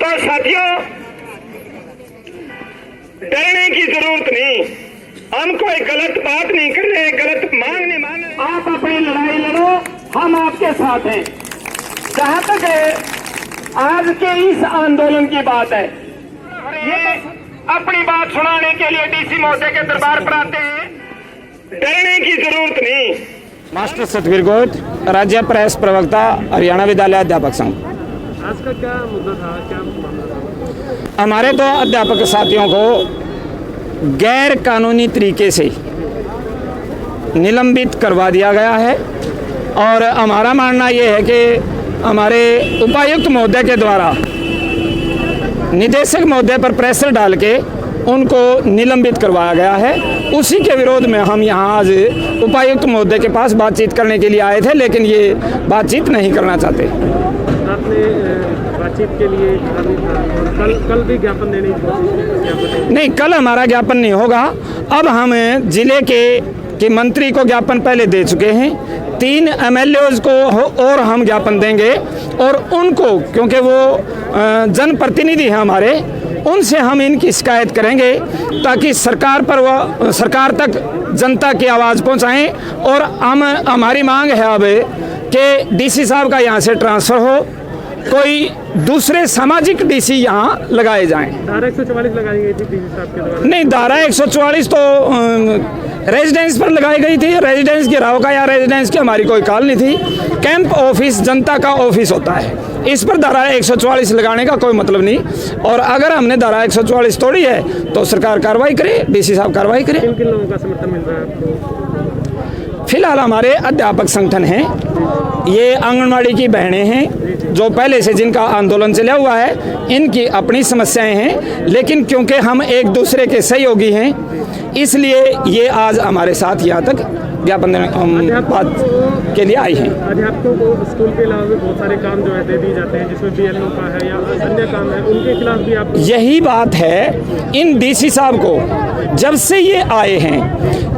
तो साथियों, डरने की जरूरत नहीं। हम कोई गलत बात नहीं कर रहे, गलत मांग नहीं मान रहे। आप अपनी लड़ाई लड़ो, हम आपके साथ हैं। जहां तक आज के इस आंदोलन की बात है, ये अपनी बात सुनाने के लिए डीसी महोदय के दरबार पर आते हैं। डरने की जरूरत नहीं। मास्टर सतवीर गोद, राज्य प्रेस प्रवक्ता, हरियाणा विद्यालय अध्यापक संघ। आज का क्या मुद्दा था, क्या मामला था? हमारे तो अध्यापक साथियों को गैर कानूनी तरीके से निलंबित करवा दिया गया है और हमारा मानना ये है कि हमारे उपायुक्त महोदय के द्वारा निदेशक महोदय पर प्रेशर डाल के उनको निलंबित करवाया गया है। उसी के विरोध में हम यहाँ आज उपायुक्त महोदय के पास बातचीत करने के लिए आए थे, लेकिन ये बातचीत नहीं करना चाहते। आपने बातचीत के लिए कल भी ज्ञापन देने की कोशिश? नहीं, कल हमारा ज्ञापन नहीं होगा। अब हम जिले के मंत्री को ज्ञापन पहले दे चुके हैं, 3 MLAs को और हम ज्ञापन देंगे और उनको, क्योंकि वो जनप्रतिनिधि हैं हमारे, उनसे हम इनकी शिकायत करेंगे ताकि सरकार तक जनता की आवाज़ पहुंचाएं। और हमारी मांग है अब कि डीसी साहब का यहाँ से ट्रांसफ़र हो, कोई दूसरे सामाजिक डीसी यहाँ लगाए जाएं। धारा 144 लगाई गई थी डीसी साहब के द्वारा? नहीं, धारा 144 तो रेजिडेंस पर लगाई गई थी। रेजिडेंस गिराव का या रेजिडेंस की हमारी कोई कॉल नहीं थी। कैंप ऑफिस जनता का ऑफिस होता है, इस पर धारा 144 लगाने का कोई मतलब नहीं। और अगर हमने धारा 144 तोड़ी है तो सरकार कार्रवाई करे, डीसी साहब कार्रवाई करे। किन किन लोगों का समर्थन मिल रहा है आपको? फिलहाल हमारे अध्यापक संगठन हैं, ये आंगनवाड़ी की बहनें हैं जो पहले से जिनका आंदोलन चला हुआ है, इनकी अपनी समस्याएं हैं, लेकिन क्योंकि हम एक दूसरे के सहयोगी हैं इसलिए ये आज हमारे साथ यहाँ तक ज्ञापन बात के लिए आई हैं। अध्यापकों को स्कूल के अलावा भी बहुत सारे काम जो है दे दिए जाते हैं, जिसमें BLO का है या अन्य काम है, उनके खिलाफ भी आप? यही बात है, इन डीसी साहब को जब से ये आए हैं,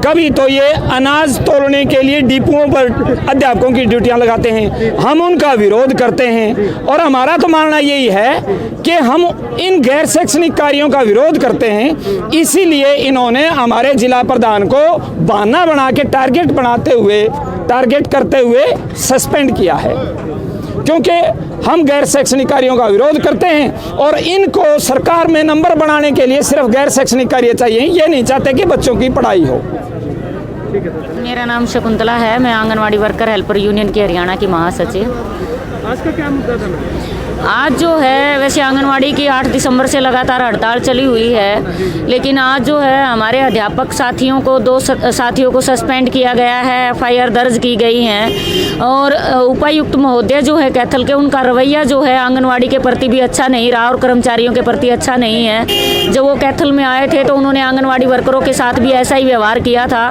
कभी तो ये अनाज तोड़ने के लिए डिपुओं पर अध्यापकों की ड्यूटियां लगाते हैं, हम उनका विरोध करते हैं। और हमारा तो मानना यही है कि हम इन गैर शैक्षणिक कार्यों का विरोध करते हैं, इसीलिए इन्होंने हमारे जिला प्रधान को बहाना बना के टारगेट करते हुए सस्पेंड किया है, क्योंकि हम गैर शैक्षणिक कार्यों का विरोध करते हैं और इनको सरकार में नंबर बनाने के लिए सिर्फ गैर शैक्षणिक कार्य चाहिए, ये नहीं चाहते कि बच्चों की पढ़ाई हो। मेरा नाम शकुंतला है, मैं आंगनवाड़ी वर्कर हेल्पर यूनियन की हरियाणा की महासचिव। आज का क्या मुद्दा था? आज जो है, वैसे आंगनवाड़ी की 8 दिसंबर से लगातार हड़ताल चली हुई है, लेकिन आज जो है हमारे अध्यापक साथियों को 2 साथियों को सस्पेंड किया गया है, FIR दर्ज की गई हैं। और उपायुक्त महोदय जो है कैथल के, उनका रवैया जो है आंगनवाड़ी के प्रति भी अच्छा नहीं रहा और कर्मचारियों के प्रति अच्छा नहीं है। जब वो कैथल में आए थे तो उन्होंने आंगनवाड़ी वर्करों के साथ भी ऐसा ही व्यवहार किया था,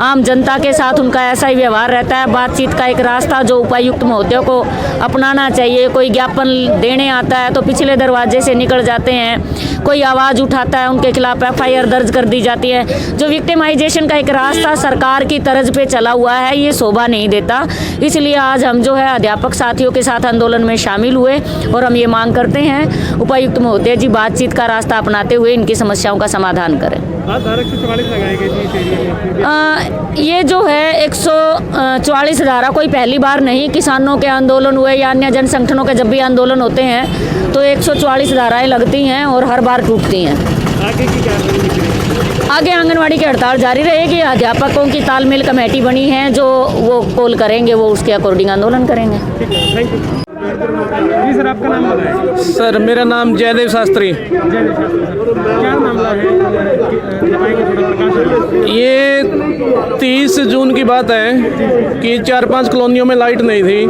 आम जनता के साथ उनका ऐसा ही व्यवहार रहता है। बातचीत का एक रास्ता जो उपायुक्त महोदय को अपनाना चाहिए। कोई ज्ञापन देने आता है तो पिछले दरवाजे से निकल जाते हैं, कोई आवाज़ उठाता है उनके खिलाफ FIR दर्ज कर दी जाती है। जो विक्टिमाइजेशन का एक रास्ता सरकार की तर्ज पे चला हुआ है, ये शोभा नहीं देता। इसलिए आज हम जो है अध्यापक साथियों के साथ आंदोलन में शामिल हुए और हम ये मांग करते हैं उपायुक्त महोदय जी बातचीत का रास्ता अपनाते हुए इनकी समस्याओं का समाधान करें। धारा 144 लगाई गई थी? ये जो है 144 धारा कोई पहली बार नहीं, किसानों के आंदोलन हुए या अन्य जन संगठनों के जब भी आंदोलन होते हैं तो 144 धाराएं लगती हैं और हर बार टूटती हैं। आगे की क्या रणनीति? आगे आंगनवाड़ी की हड़ताल जारी रहेगी। अध्यापकों की तालमेल कमेटी बनी है, जो वो कॉल करेंगे वो उसके अकॉर्डिंग आंदोलन करेंगे। Thank you ji. सर, आपका नाम बताएं। सर, मेरा नाम जयदेव शास्त्री। जयदेव शास्त्री सर, क्या मामला है? बताएंगे थोड़ा प्रकाश। ये 30 जून की बात है कि 4-5 कॉलोनियों में लाइट नहीं थी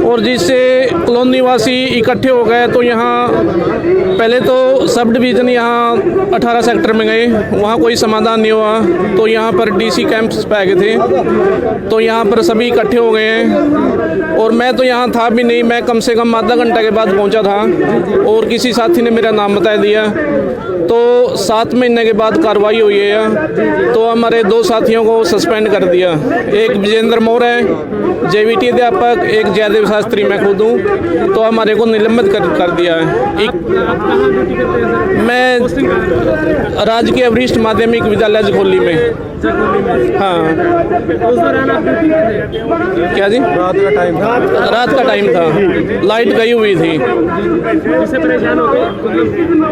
और जिससे कॉलोनी वासी इकट्ठे हो गए। तो यहाँ पहले तो सब डिवीज़न यहाँ 18 सेक्टर में गए, वहाँ कोई समाधान नहीं हुआ। तो यहाँ पर DC कैंप्स पे आ गए थे, तो यहाँ पर सभी इकट्ठे हो गए हैं और मैं तो यहाँ था भी नहीं। मैं कम से कम एकदम आधा घंटा के बाद पहुंचा था और किसी साथी ने मेरा नाम बता दिया, तो 7 महीने के बाद कार्रवाई हुई है। तो हमारे 2 साथियों को सस्पेंड कर दिया। एक विजेंद्र मोर है जेवीटी अध्यापक, एक जयदेव शास्त्री मैं खुद हूँ, तो हमारे को निलंबित कर दिया है। मैं राजकीय वरिष्ठ माध्यमिक विद्यालय जखोली में। हाँ, उस दौरान आप ड्यूटी पे थे? क्या जी? रात का टाइम था, लाइट गई हुई थी। जिससे परेशान हो गए?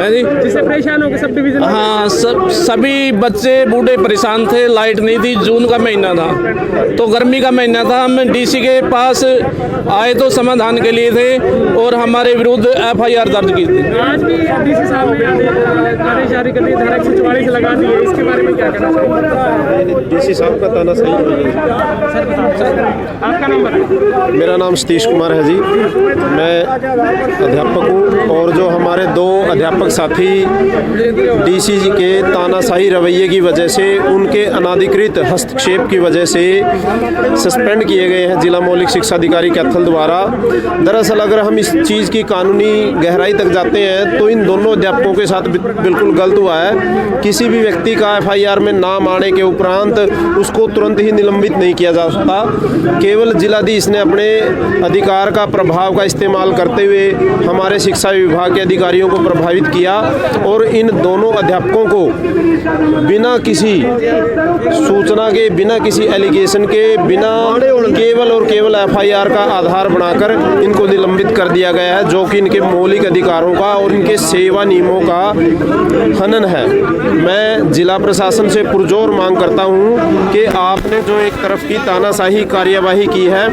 है जी? जिससे परेशान हो गए सब डिवीजन? हाँ, सभी बच्चे बूढ़े परेशान थे। लाइट नहीं थी, जून का महीना था, तो गर्मी का महीना था। हम डीसी के पास आए तो समाधान के लिए थे और हमारे विरुद्ध FIR दर्ज की थी। आज भी डीसी साहब ने आदेश जारी कर दिए, धारा 144 लगा दी है, इसके बारे में क्या कहना चाहिए? डीसी साहब का ताना सही नहीं है। आपका नंबर? मेरा नाम सतीश कुमार है जी, मैं अध्यापक हूँ। और जो हमारे 2 अध्यापक साथी डीसी जी के तानाशाही रवैये की वजह से, उनके अनाधिकृत हस्तक्षेप की वजह से सस्पेंड किए गए हैं जिला मौलिक शिक्षा अधिकारी कैथल द्वारा। दरअसल अगर हम इस चीज़ की कानूनी गहराई तक जाते हैं तो इन दोनों अध्यापकों के साथ बिल्कुल गलत हुआ है। किसी भी व्यक्ति का FIR में नाम आने के उपरांत उसको तुरंत ही निलंबित नहीं किया जा सकता। केवल जिलाधीश ने अपने अधिकार का प्रभाव का इस्तेमाल करते हुए हमारे शिक्षा विभाग के अधिकारियों को प्रभावित किया और इन दोनों अध्यापकों को बिना किसी सूचना के, बिना किसी एलिगेशन के, बिना केवल और केवल FIR का आधार बनाकर इनको निलंबित कर दिया गया है, जो कि इनके मौलिक अधिकारों का और इनके सेवा नियमों का हनन है। मैं जिला प्रशासन से पुरजोर मांग करता हूं कि आपने जो एक तरफ की तानाशाही कार्यवाही की है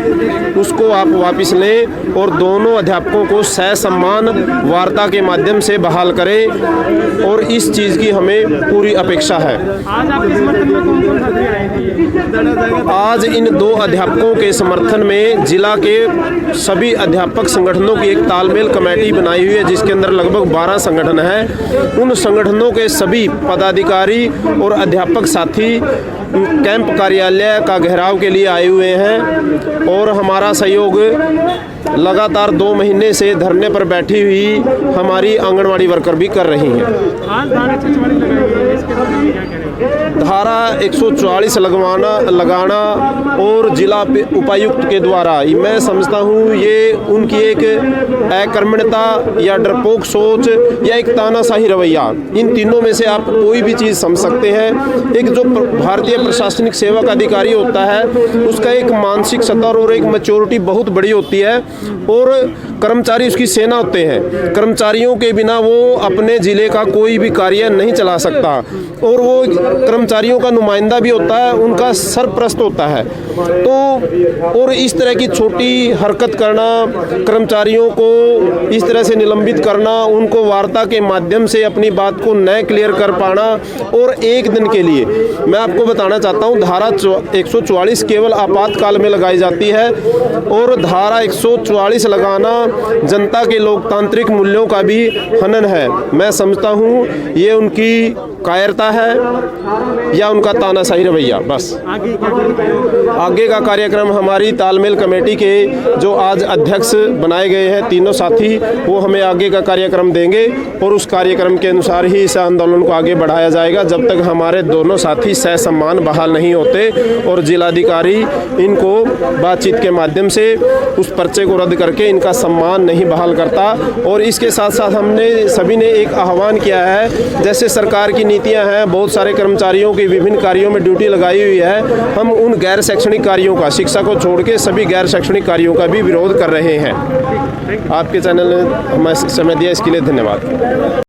उसको आप वापस लें और दोनों अध्यापकों को सहसम्मान वार्ता के माध्यम से बहाल करें और इस चीज़ की हमें पूरी अपेक्षा है। आज आपके समर्थन में कौन-कौन साथी आए थे? आज इन 2 अध्यापकों के समर्थन में जिला के सभी अध्यापक संगठनों की एक तालमेल कमेटी बनाई हुई है, जिसके अंदर लगभग 12 संगठन हैं। उन संगठनों के सभी पदाधिकारी और अध्यापक साथी कैंप कार्यालय का घेराव के लिए आए हुए हैं और हमारा सहयोग लगातार 2 महीने से धरने पर बैठी हुई हमारी आंगनवाड़ी वर्कर भी कर रही हैं। आज धारा 144 लगाई गई है, इसके बारे में क्या कहेंगे? धारा 144 लगाना और जिला उपायुक्त के द्वारा, मैं समझता हूँ ये उनकी एक अकर्मण्यता या डरपोक सोच या एक तानाशाही रवैया, इन तीनों में से आप कोई भी चीज़ समझ सकते हैं। एक जो भारतीय प्रशासनिक सेवा का अधिकारी होता है उसका एक मानसिक स्तर और एक मैच्योरिटी बहुत बड़ी होती है और कर्मचारी उसकी सेना होते हैं। कर्मचारियों के बिना वो अपने ज़िले का कोई भी कार्य नहीं चला सकता और वो कर्मचारियों का नुमाइंदा भी होता है, उनका सरप्रस्त होता है। तो और इस तरह की छोटी हरकत करना, कर्मचारियों को इस तरह से निलंबित करना, उनको वार्ता के माध्यम से अपनी बात को न क्लियर कर पाना और एक दिन के लिए, मैं आपको बताना चाहता हूँ धारा 144 केवल आपातकाल में लगाई जाती है और धारा 144 लगाना जनता के लोकतांत्रिक मूल्यों का भी हनन है। मैं समझता हूँ ये उनकी कायरता है या उनका तानाशाही रवैया। बस आगे का कार्यक्रम हमारी तालमेल कमेटी के जो आज अध्यक्ष बनाए गए हैं 3 साथी, वो हमें आगे का कार्यक्रम देंगे और उस कार्यक्रम के अनुसार ही इस आंदोलन को आगे बढ़ाया जाएगा जब तक हमारे दोनों साथी सहसम्मान बहाल नहीं होते और जिलाधिकारी इनको बातचीत के माध्यम से उस पर्चे को रद्द करके इनका सम्मान नहीं बहाल करता। और इसके साथ साथ हमने सभी ने एक आह्वान किया है, जैसे सरकार की नीतियां हैं, बहुत सारे कर्मचारियों की विभिन्न कार्यों में ड्यूटी लगाई हुई है, हम उन गैर शैक्षणिक कार्यों का, शिक्षा को छोड़ के सभी गैर शैक्षणिक कार्यों का भी विरोध कर रहे हैं। आपके चैनल ने हमें समय दिया, इसके लिए धन्यवाद।